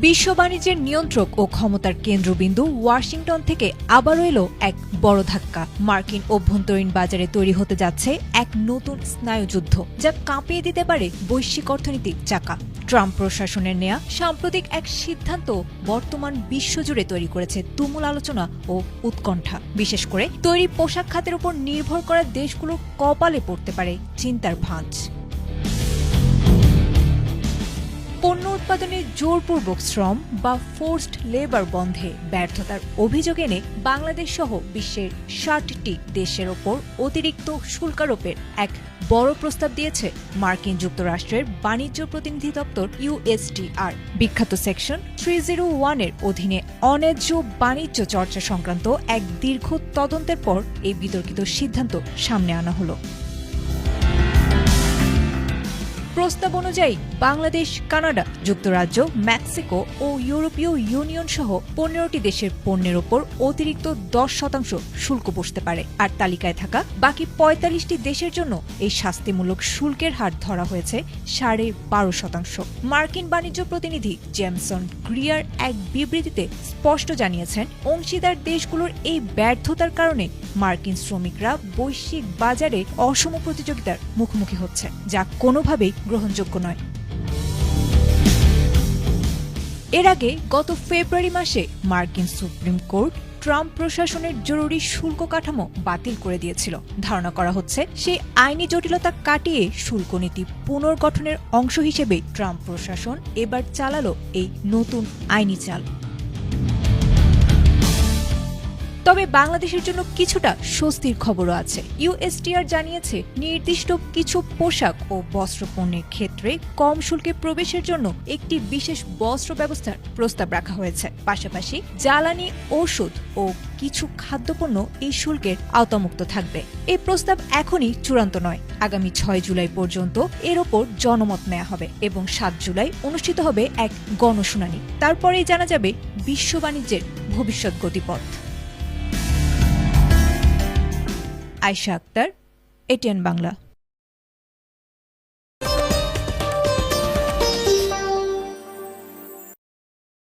বিশ্ব বাণিজ্যের নিয়ন্ত্রক ও ক্ষমতার কেন্দ্রবিন্দু ওয়াশিংটন থেকে আবারও এলো এক বড় ধাক্কা। মার্কিন অভ্যন্তরীণ বাজারে তৈরি হতে যাচ্ছে এক নতুন স্নায়ুযুদ্ধ, যা কাঁপিয়ে দিতে পারে বৈশ্বিক অর্থনীতির চাকা। ট্রাম্প প্রশাসনের নেয়া সাম্প্রতিক এক সিদ্ধান্ত বর্তমান বিশ্বজুড়ে তৈরি করেছে তুমুল আলোচনা ও উৎকণ্ঠা। বিশেষ করে তৈরি পোশাক খাতের উপর নির্ভর করা দেশগুলোর কপালে পড়তে পারে চিন্তার ভাঁজ। পণ্য উৎপাদনে জোরপূর্বক শ্রম বা ফোর্সড লেবার বন্ধে ব্যর্থতার অভিযোগ এনে বাংলাদেশ সহ বিশ্বের ৬০টি দেশের ওপর অতিরিক্ত শুল্কারোপের এক বড় প্রস্তাব দিয়েছে মার্কিন যুক্তরাষ্ট্রের বাণিজ্য প্রতিনিধি দপ্তর USTR। বিখ্যাত সেকশন 301-এর অধীনে অন্যায্য বাণিজ্য চর্চা সংক্রান্ত এক দীর্ঘ তদন্তের পর এই বিতর্কিত সিদ্ধান্ত সামনে আনা হলো। প্রস্তাব অনুযায়ী বাংলাদেশ, কানাডা, যুক্তরাজ্য, মেক্সিকো ও ইউরোপীয় ইউনিয়ন সহ ১৫টি দেশের পণ্যের ওপর অতিরিক্ত ১০% শুল্ক বসতে পারে। আর তালিকায় থাকা বাকি ৪৫টি দেশের জন্য এই শাস্তিমূলক শুল্কের হার ধরা হয়েছে ১২.৫%। মার্কিন বাণিজ্য প্রতিনিধি জেমসন গ্রিয়ার এক বিবৃতিতে স্পষ্ট জানিয়েছেন, অংশীদার দেশগুলোর এই ব্যর্থতার কারণে মার্কিন শ্রমিকরা বৈশ্বিক বাজারে অসম প্রতিযোগিতার মুখোমুখি হচ্ছে, যা কোনোভাবেই গ্রহণযোগ্য নয়। এর আগে গত ফেব্রুয়ারি মাসে মার্কিন সুপ্রিম কোর্ট ট্রাম্প প্রশাসনের জরুরি শুল্ক কাঠামো বাতিল করে দিয়েছিল। ধারণা করা হচ্ছে, সেই আইনি জটিলতা কাটিয়ে শুল্ক নীতি পুনর্গঠনের অংশ হিসেবে ট্রাম্প প্রশাসন এবার চালালো এই নতুন আইনি চাল। তবে বাংলাদেশের জন্য কিছুটা স্বস্তির খবরও আছে। USTR জানিয়েছে, নির্দিষ্ট কিছু পোশাক ও বস্ত্র পণ্যের ক্ষেত্রে কম শুল্কে প্রবেশের জন্য একটি বিশেষ বস্ত্র ব্যবস্থার প্রস্তাব রাখা হয়েছে। পাশাপাশি জ্বালানি, ওষুধ ও কিছু খাদ্যপণ্য এই শুল্কের আওতামুক্ত থাকবে। এই প্রস্তাব এখনই চূড়ান্ত নয়। আগামী ৬ জুলাই পর্যন্ত এর ওপর জনমত নেওয়া হবে এবং ৭ জুলাই অনুষ্ঠিত হবে এক গণশুনানি। তারপরেই জানা যাবে বিশ্ব বাণিজ্যের ভবিষ্যৎ গতিপথ। আয়েশা আক্তার, ATN বাংলা।